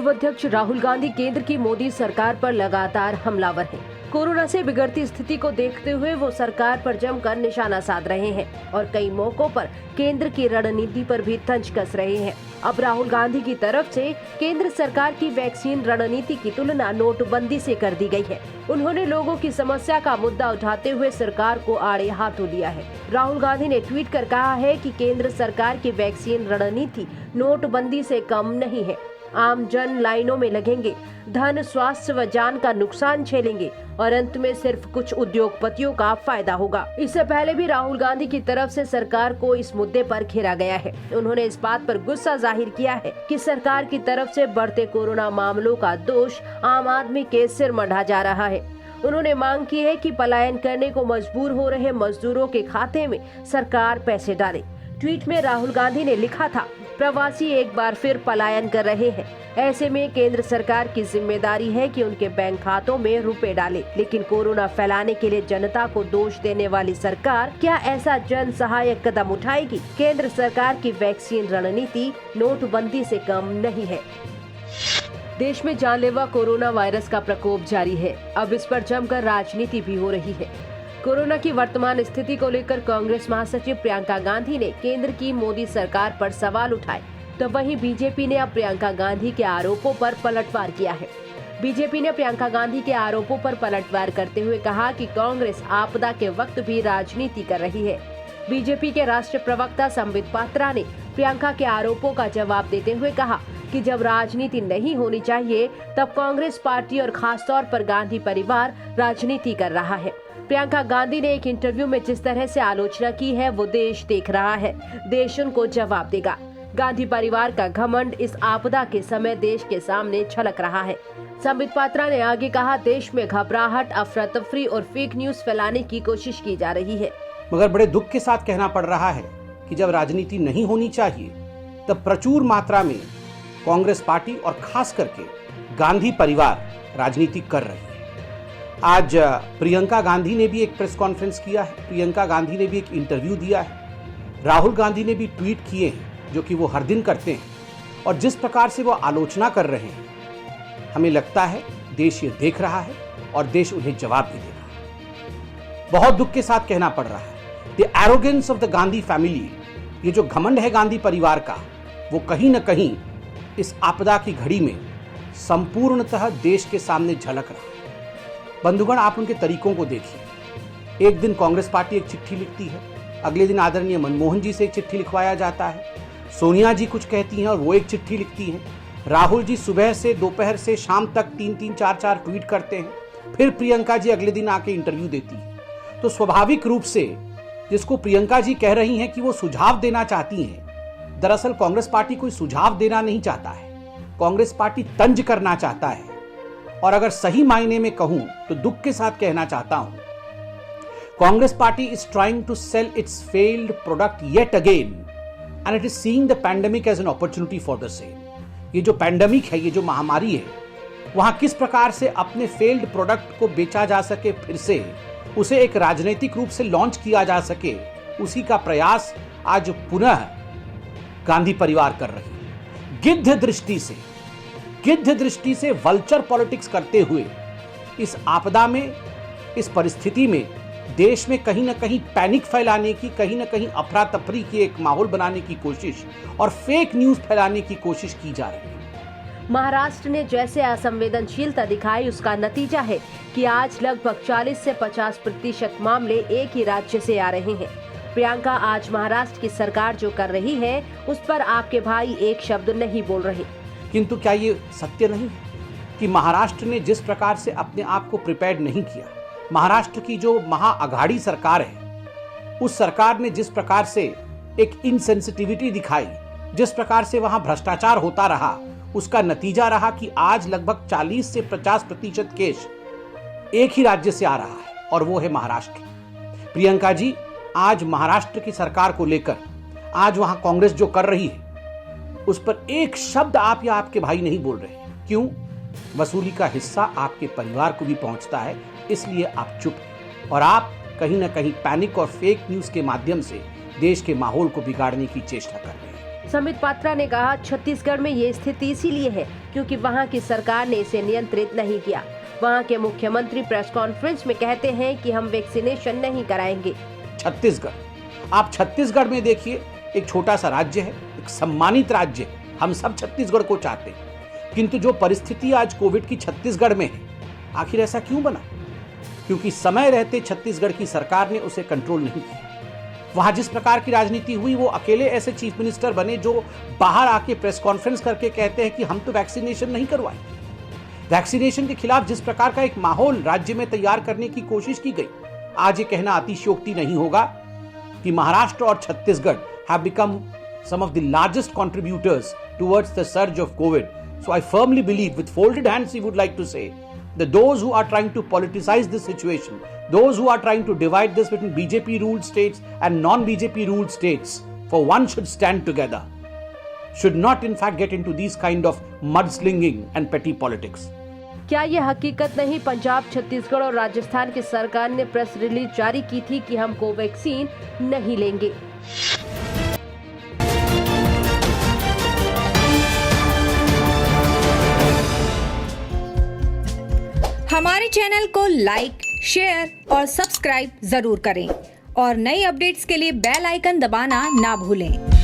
पूर्व अध्यक्ष राहुल गांधी केंद्र की मोदी सरकार पर लगातार हमलावर हैं। कोरोना से बिगड़ती स्थिति को देखते हुए वो सरकार पर जमकर निशाना साध रहे हैं और कई मौकों पर केंद्र की रणनीति पर भी तंज कस रहे हैं। अब राहुल गांधी की तरफ से केंद्र सरकार की वैक्सीन रणनीति की तुलना नोटबंदी से कर दी गई है। उन्होंने लोगों की समस्या का मुद्दा उठाते हुए सरकार को आड़े हाथों लिया है। राहुल गांधी ने ट्वीट कर कहा है कि केंद्र सरकार की वैक्सीन रणनीति नोटबंदी से कम नहीं है। आम जन लाइनों में लगेंगे, धन, स्वास्थ्य व जान का नुकसान झेलेंगे और अंत में सिर्फ कुछ उद्योगपतियों का फायदा होगा। इससे पहले भी राहुल गांधी की तरफ से सरकार को इस मुद्दे पर घेरा गया है। उन्होंने इस बात पर गुस्सा जाहिर किया है कि सरकार की तरफ से बढ़ते कोरोना मामलों का दोष आम आदमी के सिर मढ़ा जा रहा है। उन्होंने मांग की है कि पलायन करने को मजबूर हो रहे मजदूरों के खाते में सरकार पैसे डाले। ट्वीट में राहुल गांधी ने लिखा था, प्रवासी एक बार फिर पलायन कर रहे हैं। ऐसे में केंद्र सरकार की जिम्मेदारी है कि उनके बैंक खातों में रुपए डाले। लेकिन कोरोना फैलाने के लिए जनता को दोष देने वाली सरकार क्या ऐसा जन सहायक कदम उठाएगी? केंद्र सरकार की वैक्सीन रणनीति नोटबंदी से कम नहीं है। देश में जानलेवा कोरोना वायरस का प्रकोप जारी है। अब इस पर जमकर राजनीति भी हो रही है। कोरोना की वर्तमान स्थिति को लेकर कांग्रेस महासचिव प्रियंका गांधी ने केंद्र की मोदी सरकार पर सवाल उठाए, तो वहीं बीजेपी ने अब प्रियंका गांधी के आरोपों पर पलटवार किया है। बीजेपी ने प्रियंका गांधी के आरोपों पर पलटवार करते हुए कहा कि कांग्रेस आपदा के वक्त भी राजनीति कर रही है। बीजेपी के राष्ट्रीय प्रवक्ता संबित पात्रा ने प्रियंका के आरोपों का जवाब देते हुए कहा कि जब राजनीति नहीं होनी चाहिए तब कांग्रेस पार्टी और खासतौर पर गांधी परिवार राजनीति कर रहा है। प्रियंका गांधी ने एक इंटरव्यू में जिस तरह से आलोचना की है वो देश देख रहा है, देश उनको जवाब देगा। गांधी परिवार का घमंड इस आपदा के समय देश के सामने झलक रहा है। संबित पात्रा ने आगे कहा, देश में घबराहट, अफरा तफरी और फेक न्यूज फैलाने की कोशिश की जा रही है। मगर बड़े दुख के साथ कहना पड़ रहा है कि जब राजनीति नहीं होनी चाहिए तब प्रचुर मात्रा में कांग्रेस पार्टी और खास करके गांधी परिवार राजनीति कर रही है। आज प्रियंका गांधी ने भी एक प्रेस कॉन्फ्रेंस किया है, प्रियंका गांधी ने भी एक इंटरव्यू दिया है, राहुल गांधी ने भी ट्वीट किए हैं जो कि वो हर दिन करते हैं। और जिस प्रकार से वो आलोचना कर रहे हैं, हमें लगता है देश ये देख रहा है और देश उन्हें जवाब भी देगा। बहुत दुख के साथ कहना पड़ रहा है, the arrogance of the Gandhi family, ये जो घमंड है गांधी परिवार का, वो कहीं न कहीं इस आपदा की घड़ी में संपूर्णतः देश के सामने झलक रहा है। बंधुगण, आप उनके तरीकों को देखिए। एक दिन कांग्रेस पार्टी एक चिट्ठी लिखती है, अगले दिन आदरणीय मनमोहन जी से एक चिट्ठी लिखवाया जाता है, सोनिया जी कुछ कहती हैं और वो एक चिट्ठी लिखती हैं, राहुल जी सुबह से दोपहर से शाम तक 3-3, 4-4 ट्वीट करते हैं, फिर प्रियंका जी अगले दिन आके इंटरव्यू देती है। तो स्वाभाविक रूप से जिसको प्रियंका जी कह रही हैं कि वो सुझाव देना चाहती हैं, दरअसल कांग्रेस पार्टी कोई सुझाव देना नहीं चाहता है, कांग्रेस पार्टी तंज करना चाहता है। और अगर सही मायने में कहूं तो दुख के साथ कहना चाहता हूं, Congress party is trying to sell its failed product yet again and it is seeing the pandemic as an opportunity for the same. ये जो पैंडेमिक है, ये जो महामारी है, वहां किस प्रकार से अपने फेल्ड प्रोडक्ट को बेचा जा सके, फिर से उसे एक राजनीतिक रूप से लॉन्च किया जा सके, उसी का प्रयास आज पुनः गांधी परिवार कर रही है। गिद्ध दृष्टि से वल्चर पॉलिटिक्स करते हुए इस आपदा में, इस परिस्थिति में देश में कहीं ना कहीं पैनिक फैलाने की, कहीं ना कहीं अफरा तफरी की एक माहौल बनाने की कोशिश और फेक न्यूज फैलाने की कोशिश की जा रही है। महाराष्ट्र ने जैसे असंवेदनशीलता दिखाई, उसका नतीजा है कि आज लगभग 40 से 50% मामले एक ही राज्य से आ रहे हैं। प्रियंका, आज महाराष्ट्र की सरकार जो कर रही है उस पर आपके भाई एक शब्द नहीं बोल रहे। किंतु क्या ये सत्य नहीं है कि महाराष्ट्र ने जिस प्रकार से अपने आप को प्रिपेयर्ड नहीं किया, महाराष्ट्र की जो महाअघाड़ी सरकार है, उस सरकार ने जिस प्रकार से एक इनसेंसिटिविटी दिखाई, जिस प्रकार से वहां भ्रष्टाचार होता रहा, उसका नतीजा रहा कि आज लगभग 40 से 50% केस एक ही राज्य से आ रहा है और वो है महाराष्ट्र। प्रियंका जी, आज महाराष्ट्र की सरकार को लेकर आज वहां कांग्रेस जो कर रही है उस पर एक शब्द आप या आपके भाई नहीं बोल रहे। क्यों? वसूली का हिस्सा आपके परिवार को भी पहुंचता है, इसलिए आप चुप हैं और आप कहीं ना कहीं पैनिक और फेक न्यूज के माध्यम से देश के माहौल को बिगाड़ने की चेष्टा कर रहे हैं। समित पात्रा ने कहा, छत्तीसगढ़ में ये स्थिति इसीलिए है क्योंकि वहां की सरकार ने इसे नियंत्रित नहीं किया। वहां के मुख्यमंत्री प्रेस कॉन्फ्रेंस में कहते हैं कि हम वैक्सीनेशन नहीं कराएंगे। छत्तीसगढ़, आप छत्तीसगढ़ में देखिए, एक छोटा सा राज्य है, एक सम्मानित राज्य है, हम सब छत्तीसगढ़ को चाहते हैं, किंतु जो परिस्थिति आज कोविड की छत्तीसगढ़ में है, आखिर ऐसा क्यों बना? क्योंकि समय रहते छत्तीसगढ़ की सरकार ने उसे कंट्रोल नहीं किया। वहां जिस प्रकार की राजनीति हुई, वो अकेले ऐसे चीफ मिनिस्टर बने जो बाहर आके प्रेस कॉन्फ्रेंस करके कहते हैं कि हम तो वैक्सीनेशन नहीं करवाएंगे। वैक्सीनेशन के खिलाफ जिस प्रकार का एक माहौल राज्य में तैयार करने की कोशिश की गई, आज ये कहना अतिशयोक्ति नहीं होगा कि महाराष्ट्र और Chhattisgarh have become some of the largest contributors towards the surge of COVID. So I firmly believe, with folded hands, he would like to say that those who are trying to politicize this situation, those who are trying to divide this between BJP ruled states and non-BJP ruled states, for one should stand together, should not in fact get into these kind of mudslinging and petty politics. क्या ये हकीकत नहीं? पंजाब, छत्तीसगढ़ और राजस्थान की सरकार ने press release जारी की थी कि हम कोवैक्सीन नहीं लेंगे। हमारे चैनल को लाइक, शेयर और सब्सक्राइब जरूर करें और नई अपडेट्स के लिए बेल आइकन दबाना ना भूलें।